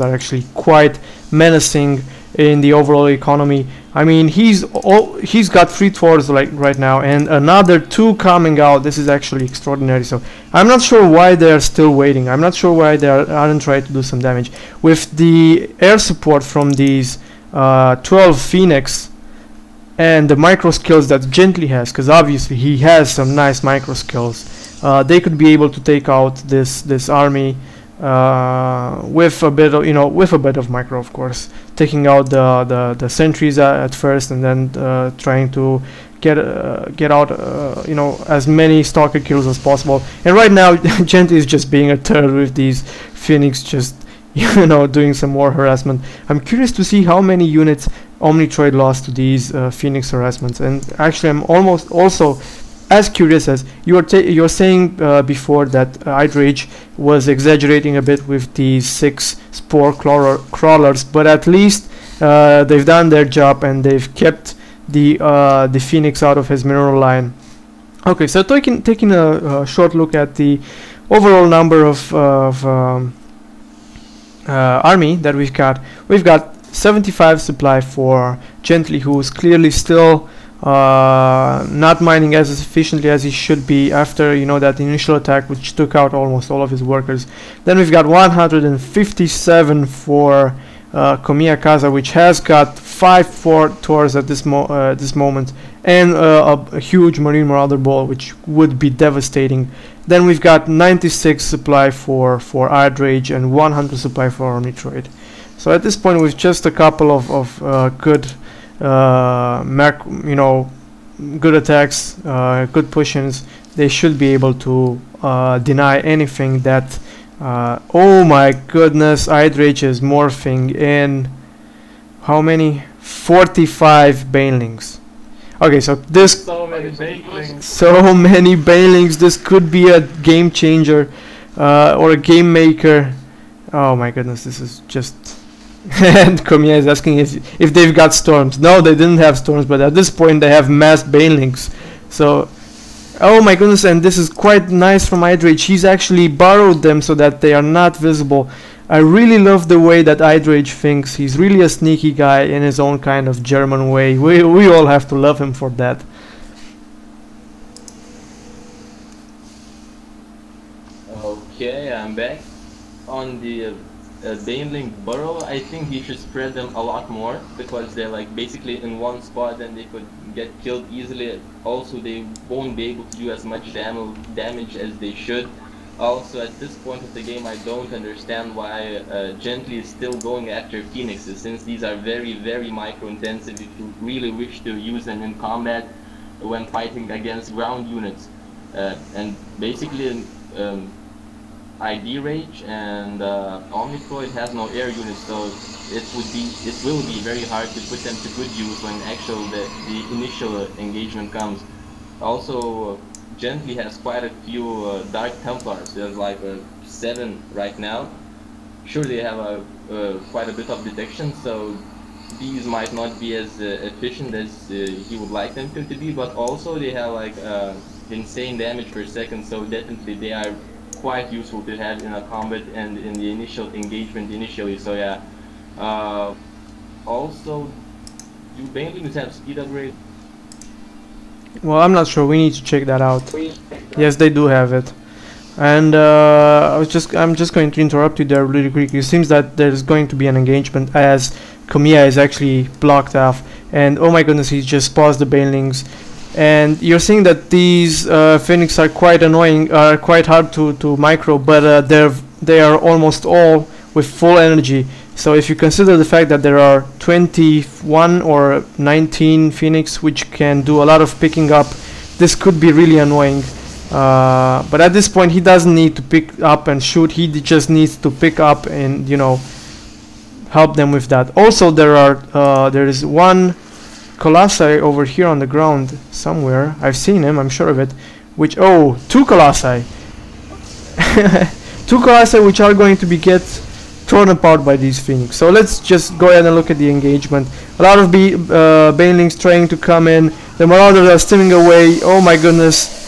are actually quite menacing in the overall economy. I mean, he's got 3 tours like right now, and another 2 coming out. This is actually extraordinary. So I'm not sure why they're still waiting. I'm not sure why they aren't trying to do some damage with the air support from these 12 Phoenix and the micro skills that Gently has, because obviously he has some nice micro skills. They could be able to take out this army with a bit of, with a bit of micro, of course, taking out the sentries at first, and then trying to get out as many stalker kills as possible. And right now Gently is just being a turd with these Phoenix, just doing some more harassment. I'm curious to see how many units Omnitroid lost to these Phoenix harassments. And actually I'm almost also as curious as you're saying before that Idrage was exaggerating a bit with these 6 spore crawlers, but at least they've done their job and they've kept the Phoenix out of his mineral line. Okay, so taking a short look at the overall number of army that we've got 75 supply for Gently, who's clearly still not mining as efficiently as he should be after that initial attack which took out almost all of his workers. Then we've got 157 for KomeaKaza, which has got 5 tours at this moment, and a huge Marine Marauder ball, which would be devastating. Then we've got 96 supply for Idrage and 100 supply for Omnitroid. So at this point, with just a couple of good good attacks, good push-ins, they should be able to deny anything that oh my goodness, Idrage is morphing in how many? 45 banelings. Okay, so this so many banelings, this could be a game changer or a game maker. Oh my goodness, this is just and Komea is asking if they've got storms. No, they didn't have storms, but at this point they have mass banelings. So, oh my goodness, and this is quite nice from Idrage. He's actually borrowed them so that they are not visible. I really love the way that Idrage thinks. He's really a sneaky guy in his own kind of German way. We all have to love him for that. Okay, I'm back. On the Baneling burrow, I think he should spread them a lot more, because they're like basically in one spot and they could get killed easily. Also, they won't be able to do as much damage as they should. Also, at this point of the game, I don't understand why Gently is still going after Phoenixes, since these are very, very micro-intensive if you really wish to use them in combat when fighting against ground units. And basically, Idrage and Omnitroid has no air units, so it will be very hard to put them to good use when the initial engagement comes. Also, Gently has quite a few Dark Templars. There's like 7 right now. Sure, they have quite a bit of detection, so these might not be as efficient as he would like them to be, but also they have like insane damage per second, so definitely they are quite useful to have in a combat and in the initial engagement initially. So yeah. Also, do Banelings have speed upgrade? Well, I'm not sure. We need to check that out. Yes, they do have it. And I'm just going to interrupt you there really quickly. It seems that there's going to be an engagement as Komea is actually blocked off, and oh my goodness, he just paused the Banelings. And you're seeing that these Phoenix are quite annoying, quite hard to micro, but they are almost all with full energy. So if you consider the fact that there are 21 or 19 Phoenix which can do a lot of picking up, this could be really annoying. But at this point he doesn't need to pick up and shoot, he just needs to pick up and help them with that. Also there is one Colossi over here on the ground somewhere. I've seen him, I'm sure of it. Two Colossi. 2 Colossi which are going to be torn apart by these Phoenix. So let's just go ahead and look at the engagement. A lot of Banelings trying to come in. The Marauders are steaming away. Oh my goodness.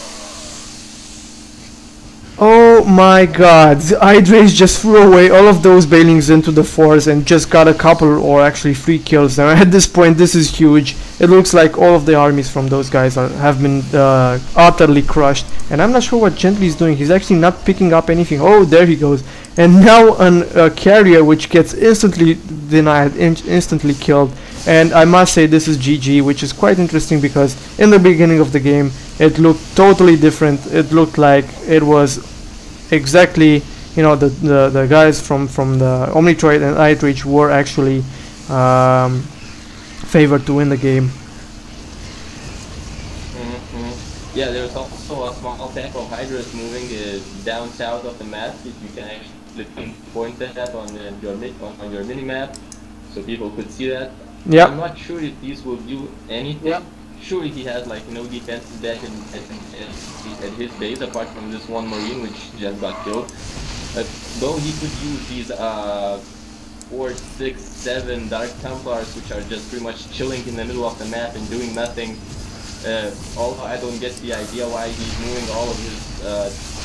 Oh Oh my god, Idrage just threw away all of those Banelings into the forest and just got a couple or actually 3 kills. Now at this point this is huge. It looks like all of the armies from those guys have been utterly crushed. And I'm not sure what Gently is doing. He's actually not picking up anything. Oh, there he goes. And now a carrier which gets instantly denied, instantly killed. And I must say this is GG, which is quite interesting because in the beginning of the game it looked totally different. It looked like it was exactly, you know, the guys from the Omnitroid and Idrage were actually favored to win the game. Yeah, there's also a small pack of Hydras moving down south of the map. If you can actually pinpoint that on your mini map, so people could see that. Yeah. I'm not sure if these will do anything. Yep. Surely he has like no defenses back at his base apart from this one Marine which just got killed. Though he could use these 4, 6, 7 Dark Templars which are just pretty much chilling in the middle of the map and doing nothing. Although I don't get the idea why he's moving all of his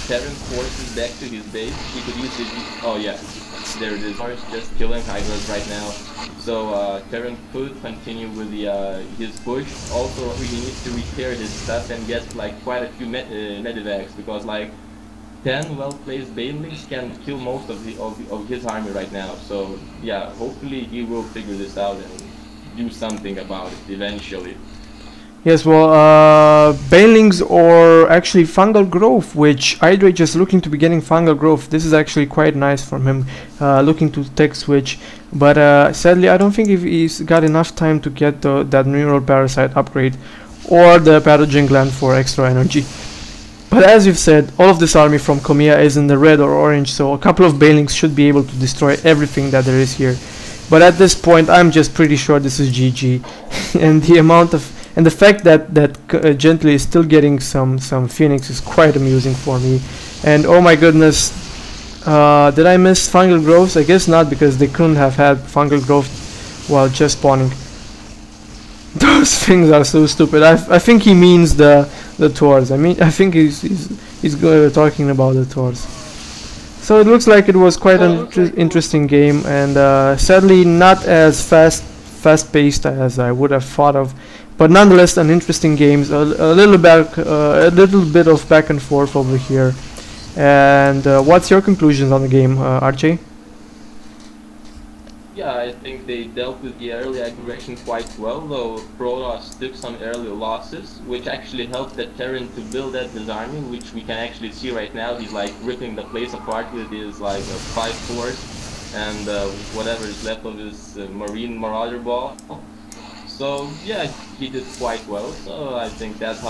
Terran forces back to his base. He could easily, oh yeah, there it is. Just killing Hydras right now. So Terran could continue with his push. Also, he needs to repair his stuff and get like quite a few medivacs because like 10 well-placed Banelings can kill most of his army right now. So yeah, hopefully he will figure this out and do something about it eventually. Yes, well, Banelings or actually Fungal Growth, which Idrage is looking to be getting Fungal Growth. This is actually quite nice from him, looking to tech switch. But sadly, I don't think if he's got enough time to get that Neural Parasite upgrade or the Pathogen Gland for extra energy. But as you've said, all of this army from Komea is in the red or orange, so a couple of Banelings should be able to destroy everything that there is here. But at this point, I'm just pretty sure this is GG. And the amount of and the fact that Gently is still getting some Phoenix is quite amusing for me. And oh my goodness, did I miss Fungal Growths? I guess not, because they couldn't have had Fungal Growth while just spawning. Those things are so stupid. I think he means the Tors. I think he's talking about the Tors. So it looks like it was quite an interesting game, and sadly not as fast-paced as I would have thought of. But nonetheless, an interesting game. A little bit of back and forth over here. And what's your conclusions on the game, Archie? Yeah, I think they dealt with the early aggression quite well, though Protoss took some early losses, which actually helped the Terran to build up his army, which we can actually see right now. He's like ripping the place apart with his like 5 force and whatever is left of his Marine Marauder ball. So yeah, he did quite well. So I think that's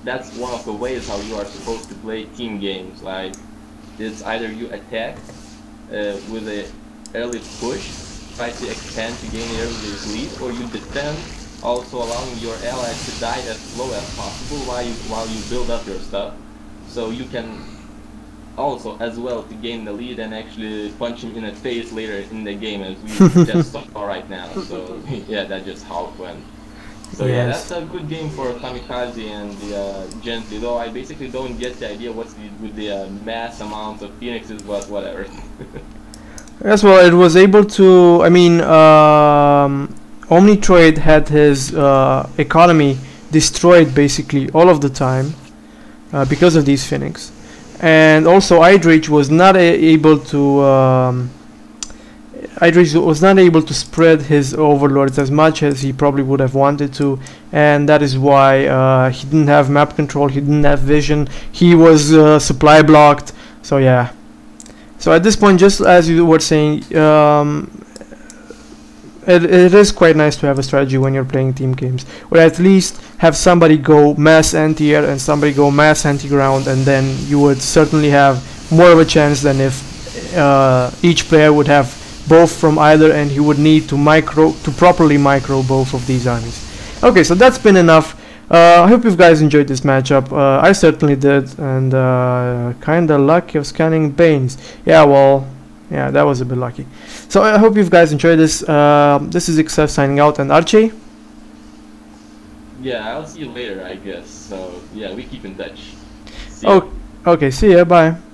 that's one of the ways how you are supposed to play team games. Like it's either you attack with a early push, try to expand to gain early lead, or you defend, also allowing your allies to die as slow as possible while you build up your stuff. So you can also as well to gain the lead and actually punch him in the face later in the game, as we just saw right now. So yeah, that's just how it went. So yeah, that's a good game for KomeaKaza and the Gently, though I basically don't get the idea what's with the mass amounts of Phoenixes, but whatever. Yes, well, it was able to, I mean, Omnitroid had his economy destroyed basically all of the time because of these Phoenix. And also Idrage was not able to spread his overlords as much as he probably would have wanted to, and that is why he didn't have map control, he didn't have vision, he was supply blocked. So yeah. So at this point, just as you were saying, it is quite nice to have a strategy when you're playing team games, or at least have somebody go mass anti-air and somebody go mass anti-ground, and then you would certainly have more of a chance than if each player would have both from either, and he would need to properly micro both of these armies. Okay, so that's been enough. I hope you guys enjoyed this matchup. I certainly did, and kinda lucky of scanning Banes. Yeah, well, yeah, that was a bit lucky. So I hope you guys enjoyed this. This is XF signing out, and Archie? Yeah, I'll see you later, I guess. So yeah, we keep in touch. Okay, see ya, bye.